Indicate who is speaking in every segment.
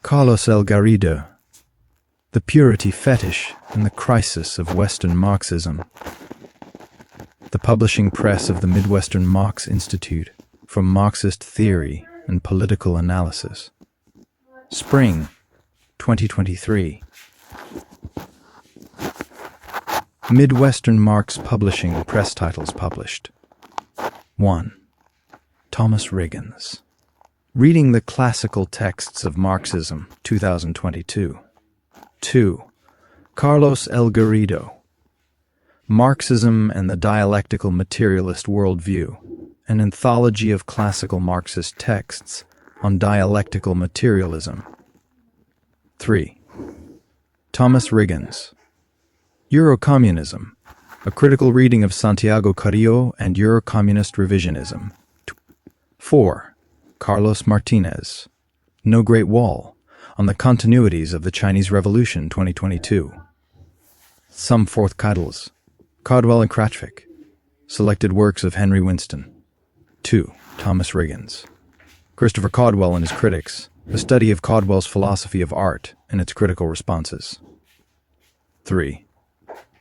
Speaker 1: Carlos L. Garrido, The Purity Fetish and the Crisis of Western Marxism. The publishing press of the Midwestern Marx Institute for Marxist Theory and Political Analysis. Spring 2023. Midwestern Marx Publishing press titles published. 1. Thomas Riggins. Reading the Classical Texts of Marxism, 2022. 2. Carlos L. Garrido. Marxism and the Dialectical Materialist Worldview, an anthology of classical Marxist texts on dialectical materialism. 3. Thomas Riggins. Eurocommunism, a critical reading of Santiago Carrillo and Eurocommunist revisionism. 4. Carlos Martinez. No Great Wall, on the Continuities of the Chinese Revolution 2022. Some Fourth Titles. Caldwell and Kratchvik. Selected Works of Henry Winston. 2. Thomas Riggins. Christopher Caldwell and His Critics, a study of Caldwell's philosophy of art and its critical responses. 3.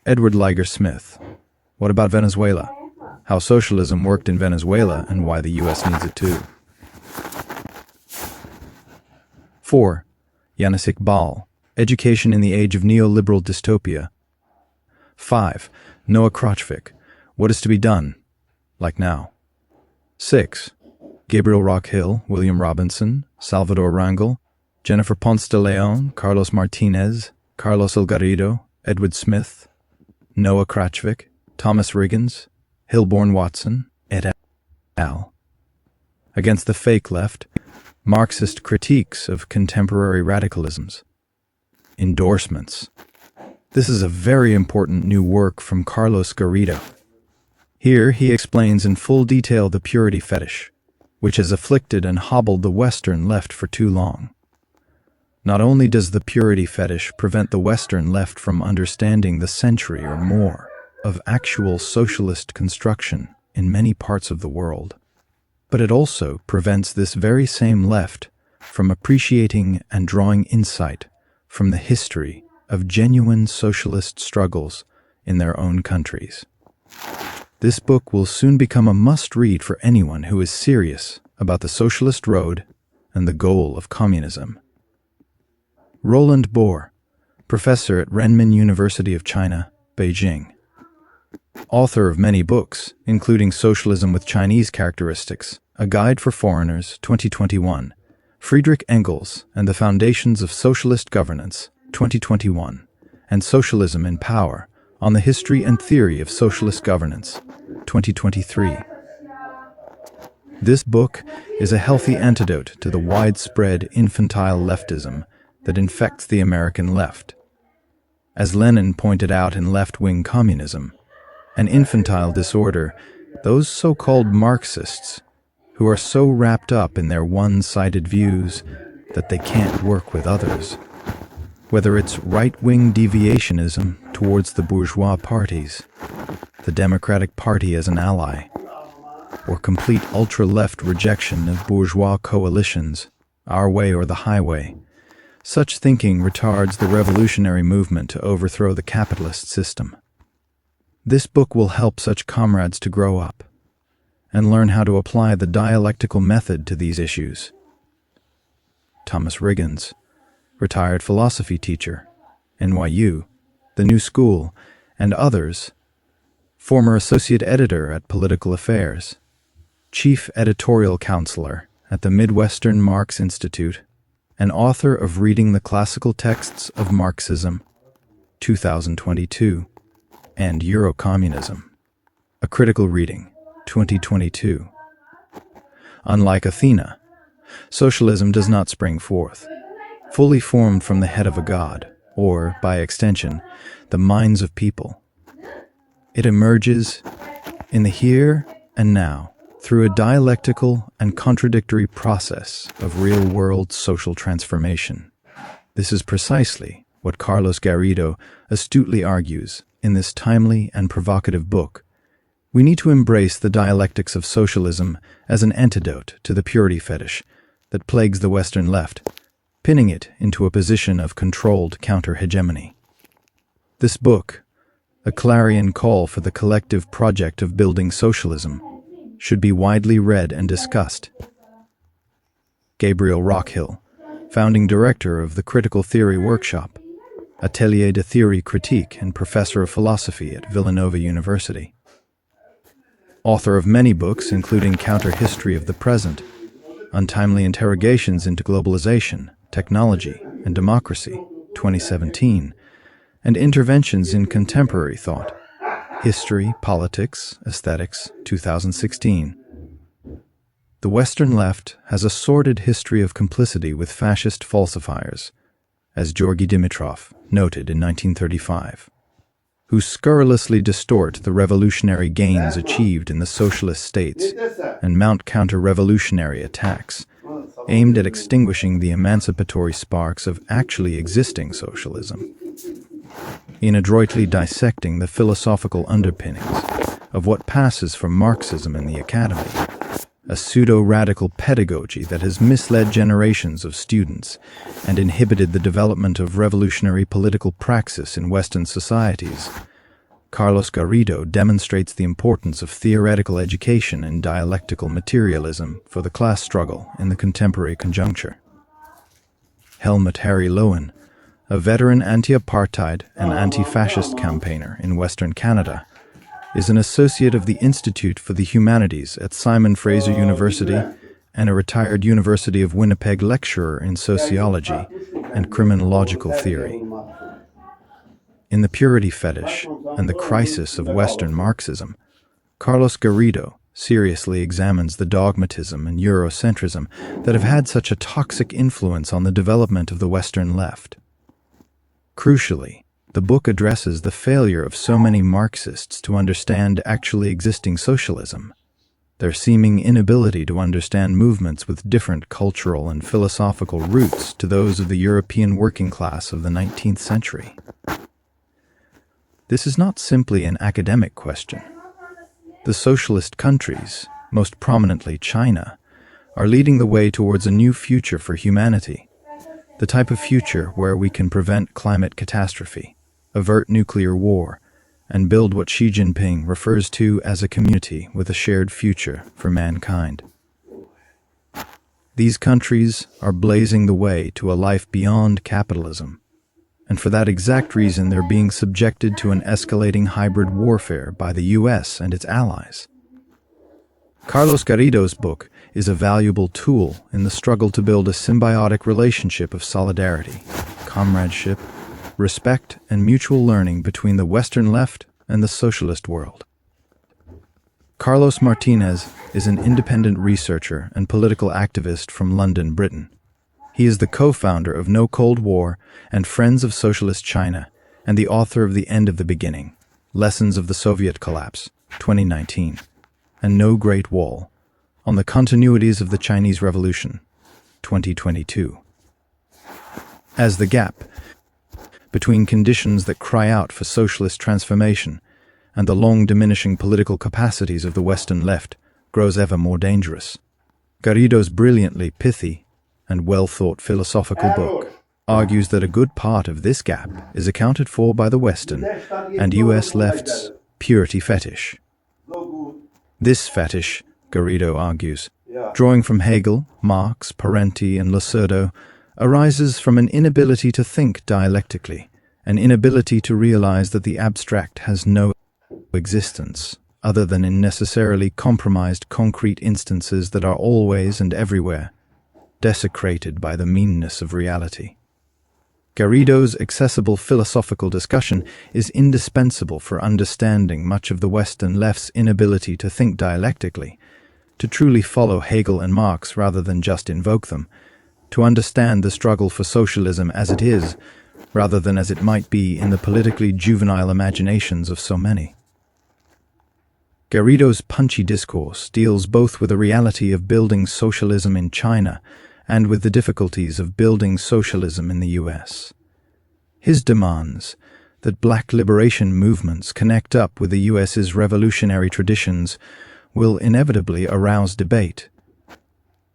Speaker 1: Edward Liger Smith. What About Venezuela? How Socialism Worked in Venezuela and Why the U.S. Needs It Too. 4. Yanis Iqbal. Education in the Age of Neoliberal Dystopia. 5. Noah Kratchvik. What is to be done? Like now. 6. Gabriel Rockhill, William Robinson, Salvador Rangel, Jennifer Ponce de Leon, Carlos Martinez, Carlos L. Garrido, Edward Smith, Noah Kratchvik, Thomas Riggins, Hilborn Watson, et al. Against the Fake Left, Marxist Critiques of Contemporary Radicalisms. Endorsements. This is a very important new work from Carlos Garrido. Here he explains in full detail the purity fetish, which has afflicted and hobbled the Western left for too long. Not only does the purity fetish prevent the Western left from understanding the century or more of actual socialist construction in many parts of the world, but it also prevents this very same left from appreciating and drawing insight from the history of genuine socialist struggles in their own countries. This book will soon become a must-read for anyone who is serious about the socialist road and the goal of communism. Roland Bohr, professor at Renmin University of China, Beijing. Author of many books, including Socialism with Chinese Characteristics, A Guide for Foreigners, 2021, Friedrich Engels and the Foundations of Socialist Governance, 2021, and Socialism in Power, On the History and Theory of Socialist Governance, 2023. This book is a healthy antidote to the widespread infantile leftism that infects the American left. As Lenin pointed out in Left-Wing Communism, an infantile disorder, those so-called Marxists who are so wrapped up in their one-sided views that they can't work with others. Whether it's right-wing deviationism towards the bourgeois parties, the Democratic Party as an ally, or complete ultra-left rejection of bourgeois coalitions, our way or the highway, such thinking retards the revolutionary movement to overthrow the capitalist system. This book will help such comrades to grow up and learn how to apply the dialectical method to these issues. Thomas Riggins, retired philosophy teacher, NYU, The New School, and others. Former associate editor at Political Affairs, chief editorial counselor at the Midwestern Marx Institute, and author of Reading the Classical Texts of Marxism, 2022, and Eurocommunism, a critical reading, 2022. Unlike Athena, socialism does not spring forth, fully formed from the head of a god, or, by extension, the minds of people. It emerges in the here and now through a dialectical and contradictory process of real-world social transformation. This is precisely what Carlos Garrido astutely argues in this timely and provocative book. We need to embrace the dialectics of socialism as an antidote to the purity fetish that plagues the Western left. pinning it into a position of controlled counter-hegemony. This book, a clarion call for the collective project of building socialism, should be widely read and discussed. Gabriel Rockhill, founding director of the Critical Theory Workshop, Atelier de Theorie Critique, and professor of philosophy at Villanova University. Author of many books, including Counter-History of the Present, Untimely Interrogations into Globalization, Technology, and Democracy, 2017, and Interventions in Contemporary Thought, History, Politics, Aesthetics, 2016. The Western left has a sordid history of complicity with fascist falsifiers, as Georgy Dimitrov noted in 1935, who scurrilously distort the revolutionary gains achieved in the socialist states and mount counter-revolutionary attacks aimed at extinguishing the emancipatory sparks of actually existing socialism. In adroitly dissecting the philosophical underpinnings of what passes for Marxism in the academy, a pseudo-radical pedagogy that has misled generations of students and inhibited the development of revolutionary political praxis in Western societies, Carlos Garrido demonstrates the importance of theoretical education and dialectical materialism for the class struggle in the contemporary conjuncture. Helmut Harry Lowen, a veteran anti-apartheid and anti-fascist campaigner in Western Canada, is an associate of the Institute for the Humanities at Simon Fraser University and a retired University of Winnipeg lecturer in sociology and criminological theory. In The Purity Fetish and the Crisis of Western Marxism, Carlos Garrido seriously examines the dogmatism and Eurocentrism that have had such a toxic influence on the development of the Western left. Crucially, the book addresses the failure of so many Marxists to understand actually existing socialism, their seeming inability to understand movements with different cultural and philosophical roots to those of the European working class of the 19th century. This is not simply an academic question. The socialist countries, most prominently China, are leading the way towards a new future for humanity, the type of future where we can prevent climate catastrophe, avert nuclear war, and build what Xi Jinping refers to as a community with a shared future for mankind. These countries are blazing the way to a life beyond capitalism, and for that exact reason they're being subjected to an escalating hybrid warfare by the US and its allies. Carlos Garrido's book is a valuable tool in the struggle to build a symbiotic relationship of solidarity, comradeship, respect, and mutual learning between the Western left and the socialist world. Carlos Martinez is an independent researcher and political activist from London, Britain. He is the co-founder of No Cold War and Friends of Socialist China and the author of The End of the Beginning, Lessons of the Soviet Collapse, 2019, and No Great Wall, On the Continuities of the Chinese Revolution, 2022. As the gap between conditions that cry out for socialist transformation and the long diminishing political capacities of the Western left grows ever more dangerous, Garrido's brilliantly pithy and well-thought philosophical book argues that a good part of this gap is accounted for by the Western and US left's purity fetish. This fetish, Garrido argues, drawing from Hegel, Marx, Parenti, and Lacerda, arises from an inability to think dialectically, an inability to realize that the abstract has no existence other than in necessarily compromised concrete instances that are always and everywhere desecrated by the meanness of reality. Garrido's accessible philosophical discussion is indispensable for understanding much of the Western left's inability to think dialectically, to truly follow Hegel and Marx rather than just invoke them, to understand the struggle for socialism as it is, rather than as it might be in the politically juvenile imaginations of so many. Garrido's punchy discourse deals both with the reality of building socialism in China and with the difficulties of building socialism in the US. His demands that black liberation movements connect up with the US's revolutionary traditions will inevitably arouse debate,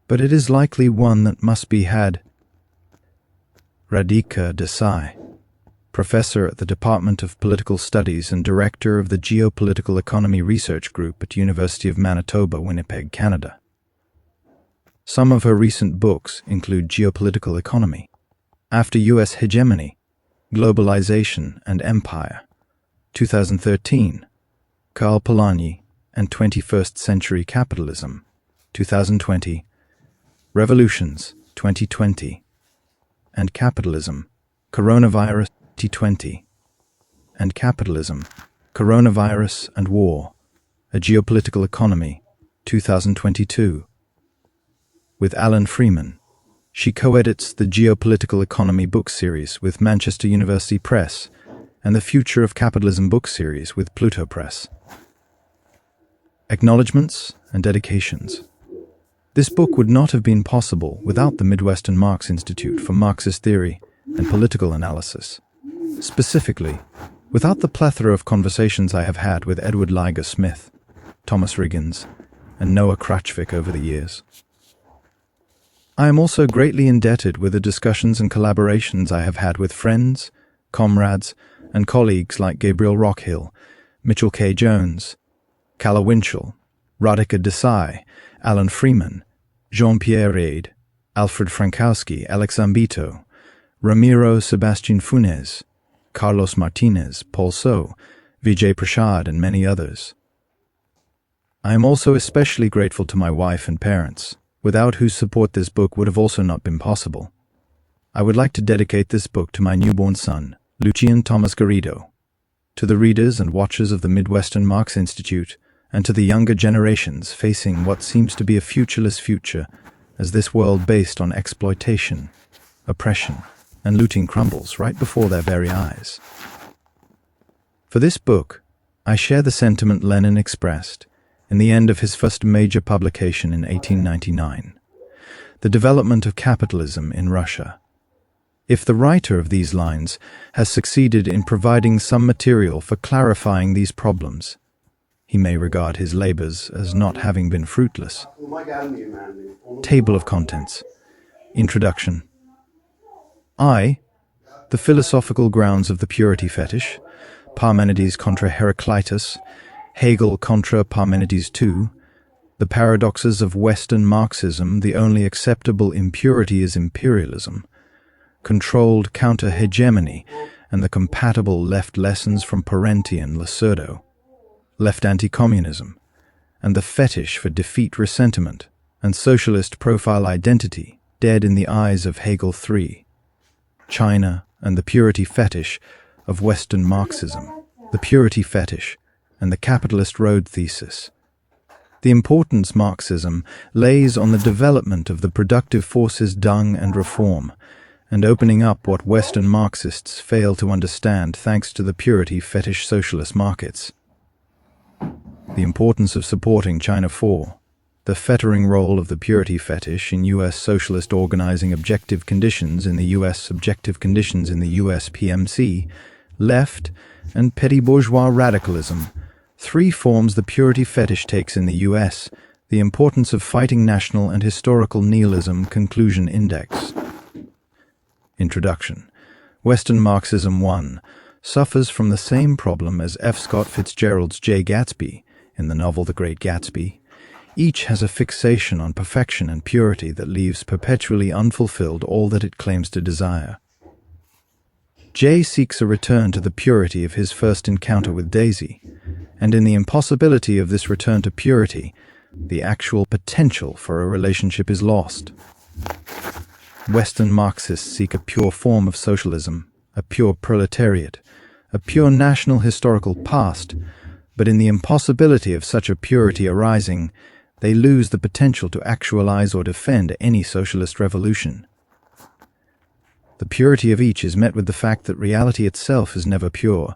Speaker 1: but it is likely one that must be had Radhika Desai, professor at the Department of Political Studies and director of the Geopolitical Economy Research Group at University of Manitoba, Winnipeg, Canada. Some of her recent books include Geopolitical Economy, After U.S. Hegemony, Globalization and Empire, 2013, Karl Polanyi and 21st Century Capitalism, 2020, Revolutions, 2020, and Capitalism, Coronavirus, 2020, and Capitalism, Coronavirus and War, A Geopolitical Economy, 2022. With Alan Freeman, she co-edits the Geopolitical Economy book series with Manchester University Press and the Future of Capitalism book series with Pluto Press. Acknowledgements and dedications. This book would not have been possible without the Midwestern Marx Institute for Marxist Theory and Political Analysis. Specifically, without the plethora of conversations I have had with Edward Liger Smith, Thomas Riggins, and Noah Krachvik over the years. I am also greatly indebted with the discussions and collaborations I have had with friends, comrades, and colleagues like Gabriel Rockhill, Mitchell K. Jones, Calla Winchell, Radhika Desai, Alan Freeman, Jean-Pierre Reid, Alfred Frankowski, Alex Zambito, Ramiro Sebastian Funes, Carlos Martinez, Paul So, Vijay Prashad, and many others. I am also especially grateful to my wife and parents, without whose support this book would have also not been possible. I would like to dedicate this book to my newborn son, Lucian Thomas Garrido, to the readers and watchers of the Midwestern Marx Institute, and to the younger generations facing what seems to be a futureless future as this world based on exploitation, oppression, and looting crumbles right before their very eyes. For this book, I share the sentiment Lenin expressed in the end of his first major publication in 1899, The Development of Capitalism in Russia. If the writer of these lines has succeeded in providing some material for clarifying these problems, he may regard his labors as not having been fruitless. Table of Contents. Introduction. I, the philosophical grounds of the purity fetish, Parmenides contra Heraclitus, Hegel contra Parmenides II, the paradoxes of Western Marxism, the only acceptable impurity is imperialism, controlled counter-hegemony, and the compatible left lessons from Parenti and Lacerdo, left anti-communism, and the fetish for defeat ressentiment, and socialist profile identity, dead in the eyes of Hegel III, China and the purity fetish of Western Marxism, the purity fetish, and the capitalist road thesis. The importance Marxism lays on the development of the productive forces dung and reform, and opening up what Western Marxists fail to understand thanks to the purity fetish socialist markets. The importance of supporting China 4, the fettering role of the purity fetish in U.S. socialist organizing objective conditions in the U.S. subjective conditions in the U.S. PMC, left, and petty bourgeois radicalism, three forms the purity fetish takes in the U.S., the importance of fighting national and historical nihilism conclusion index. Introduction. Western Marxism 1 suffers from the same problem as F. Scott Fitzgerald's J. Gatsby in the novel The Great Gatsby. Each has a fixation on perfection and purity that leaves perpetually unfulfilled all that it claims to desire. Jay seeks a return to the purity of his first encounter with Daisy, and in the impossibility of this return to purity, the actual potential for a relationship is lost. Western Marxists seek a pure form of socialism, a pure proletariat, a pure national historical past, but in the impossibility of such a purity arising, they lose the potential to actualize or defend any socialist revolution. The purity of each is met with the fact that reality itself is never pure.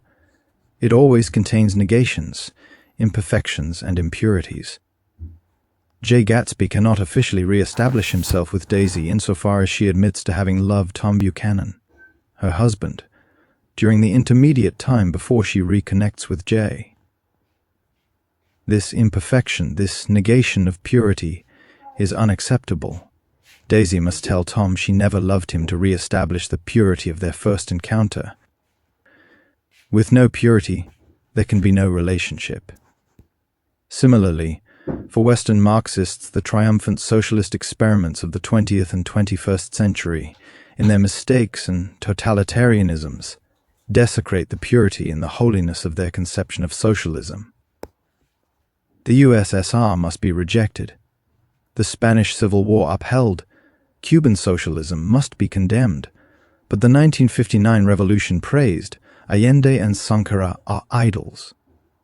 Speaker 1: It always contains negations, imperfections, and impurities. Jay Gatsby cannot officially re-establish himself with Daisy insofar as she admits to having loved Tom Buchanan, her husband, during the intermediate time before she reconnects with Jay. This imperfection, this negation of purity, is unacceptable, Daisy must tell Tom she never loved him to re-establish the purity of their first encounter. With no purity, there can be no relationship. Similarly, for Western Marxists, the triumphant socialist experiments of the 20th and 21st century, in their mistakes and totalitarianisms, desecrate the purity and the holiness of their conception of socialism. The USSR must be rejected. The Spanish Civil War upheld. Cuban socialism must be condemned. But the 1959 revolution praised. Allende and Sankara are idols.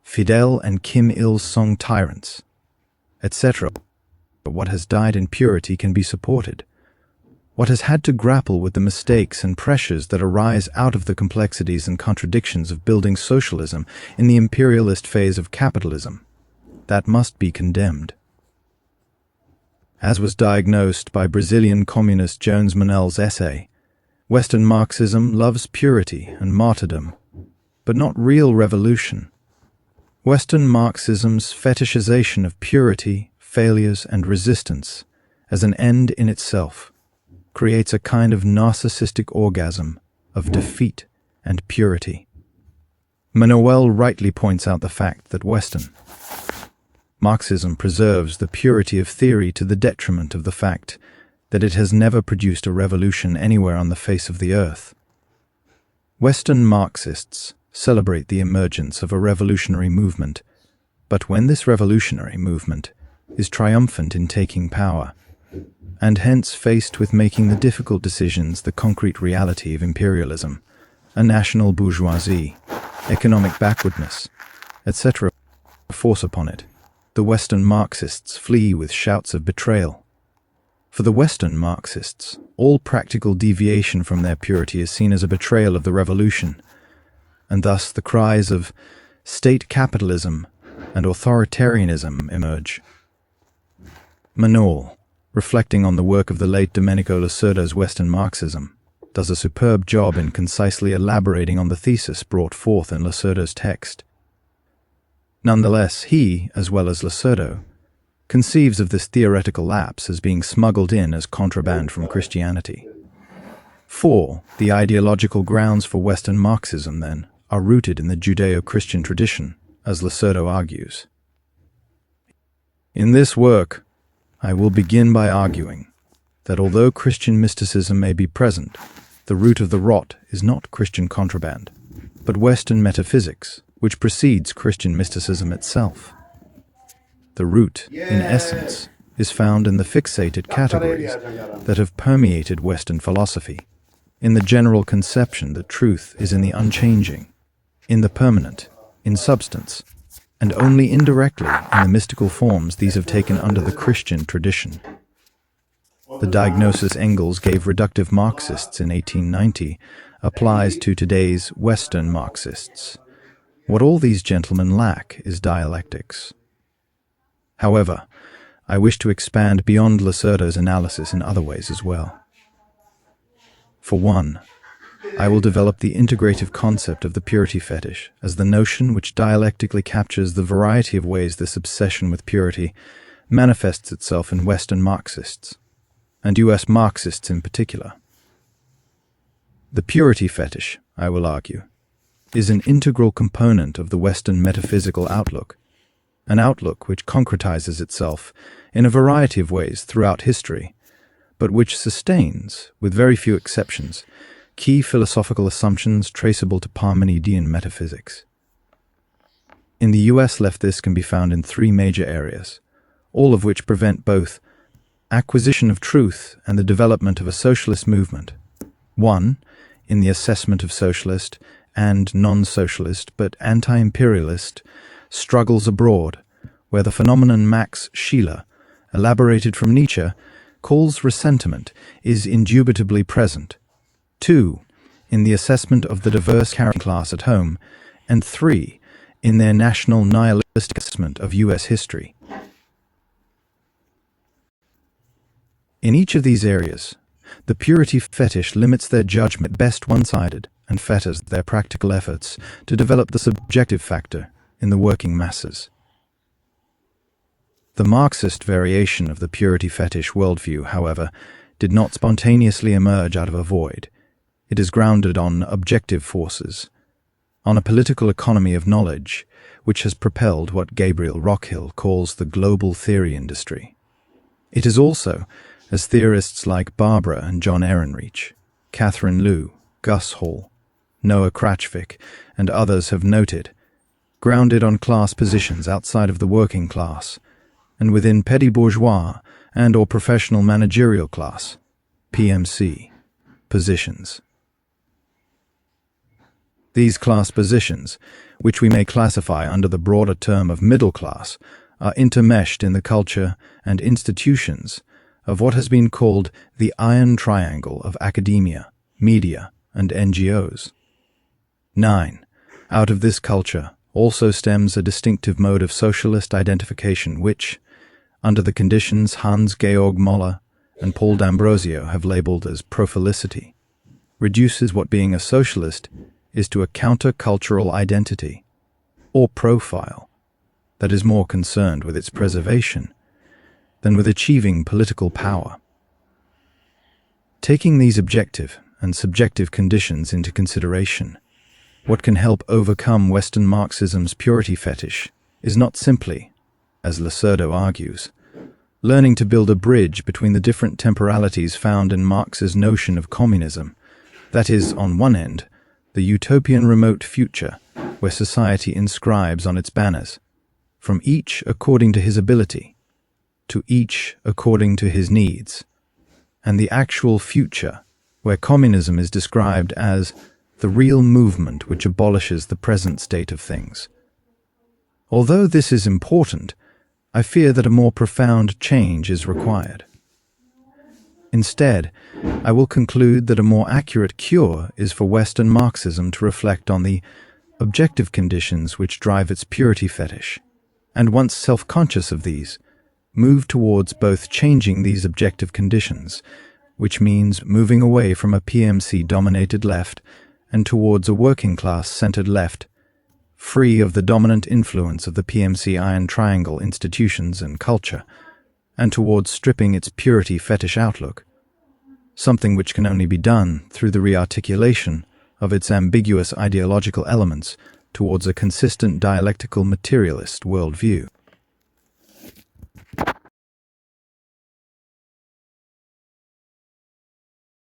Speaker 1: Fidel and Kim Il-sung tyrants, etc. But what has died in purity can be supported. What has had to grapple with the mistakes and pressures that arise out of the complexities and contradictions of building socialism in the imperialist phase of capitalism, that must be condemned. As was diagnosed by Brazilian communist Jones Manel's essay, Western Marxism loves purity and martyrdom, but not real revolution. Western Marxism's fetishization of purity, failures, and resistance as an end in itself creates a kind of narcissistic orgasm of defeat and purity. Manuel rightly points out the fact that Western Marxism preserves the purity of theory to the detriment of the fact that it has never produced a revolution anywhere on the face of the earth. Western Marxists celebrate the emergence of a revolutionary movement, but when this revolutionary movement is triumphant in taking power, and hence faced with making the difficult decisions, the concrete reality of imperialism, a national bourgeoisie, economic backwardness, etc., force upon it, the Western Marxists flee with shouts of betrayal. For the Western Marxists, all practical deviation from their purity is seen as a betrayal of the revolution, and thus the cries of state capitalism and authoritarianism emerge. Manuel, reflecting on the work of the late Domenico Lacerda's Western Marxism, does a superb job in concisely elaborating on the thesis brought forth in Lacerda's text. Nonetheless, he, as well as Lacerda, conceives of this theoretical lapse as being smuggled in as contraband from Christianity. 4. The ideological grounds for Western Marxism, then, are rooted in the Judeo-Christian tradition, as Lacerda argues. In this work, I will begin by arguing that although Christian mysticism may be present, the root of the rot is not Christian contraband, but Western metaphysics, which precedes Christian mysticism itself. The root, in essence, is found in the fixated categories that have permeated Western philosophy, in the general conception that truth is in the unchanging, in the permanent, in substance, and only indirectly in the mystical forms these have taken under the Christian tradition. The diagnosis Engels gave reductive Marxists in 1890 applies to today's Western Marxists. What all these gentlemen lack is dialectics. However, I wish to expand beyond Lacerda's analysis in other ways as well. For one, I will develop the integrative concept of the purity fetish as the notion which dialectically captures the variety of ways this obsession with purity manifests itself in Western Marxists, and US Marxists in particular. The purity fetish, I will argue, is an integral component of the Western metaphysical outlook, an outlook which concretizes itself in a variety of ways throughout history, but which sustains, with very few exceptions, key philosophical assumptions traceable to Parmenidean metaphysics. In the US, this can be found in 3 major areas, all of which prevent both acquisition of truth and the development of a socialist movement. 1. In the assessment of socialist and non-socialist but anti-imperialist struggles abroad, where the phenomenon Max Scheler, elaborated from Nietzsche, calls ressentiment, is indubitably present. 2. In the assessment of the diverse character class at home. And 3. In their national nihilistic assessment of U.S. history. In each of these areas, the purity fetish limits their judgment best one-sided and fetters their practical efforts to develop the subjective factor in the working masses. The Marxist variation of the purity fetish worldview, however, did not spontaneously emerge out of a void. It is grounded on objective forces, on a political economy of knowledge, which has propelled what Gabriel Rockhill calls the global theory industry. It is also, as theorists like Barbara and John Ehrenreich, Catherine Liu, Gus Hall, Noah Kratchvik, and others have noted, grounded on class positions outside of the working class, and within petty bourgeois and or professional managerial class, PMC, positions. These class positions, which we may classify under the broader term of middle class, are intermeshed in the culture and institutions of what has been called the iron triangle of academia, media, and NGOs. 9. Out of this culture also stems a distinctive mode of socialist identification which, under the conditions Hans-Georg Moller and Paul D'Ambrosio have labeled as prophilicity, reduces what being a socialist is to a counter-cultural identity, or profile, that is more concerned with its preservation than with achieving political power. Taking these objective and subjective conditions into consideration, what can help overcome Western Marxism's purity fetish is not simply, as Lacerdo argues, learning to build a bridge between the different temporalities found in Marx's notion of communism, that is, on one end, the utopian remote future where society inscribes on its banners, from each according to his ability, to each according to his needs, and the actual future where communism is described as the real movement which abolishes the present state of things. Although this is important, I fear that a more profound change is required. Instead, I will conclude that a more accurate cure is for Western Marxism to reflect on the objective conditions which drive its purity fetish, and once self-conscious of these, move towards both changing these objective conditions, which means moving away from a PMC-dominated left and towards a working-class-centered left, free of the dominant influence of the PMC iron triangle institutions and culture, and towards stripping its purity fetish outlook, something which can only be done through the rearticulation of its ambiguous ideological elements towards a consistent dialectical materialist worldview.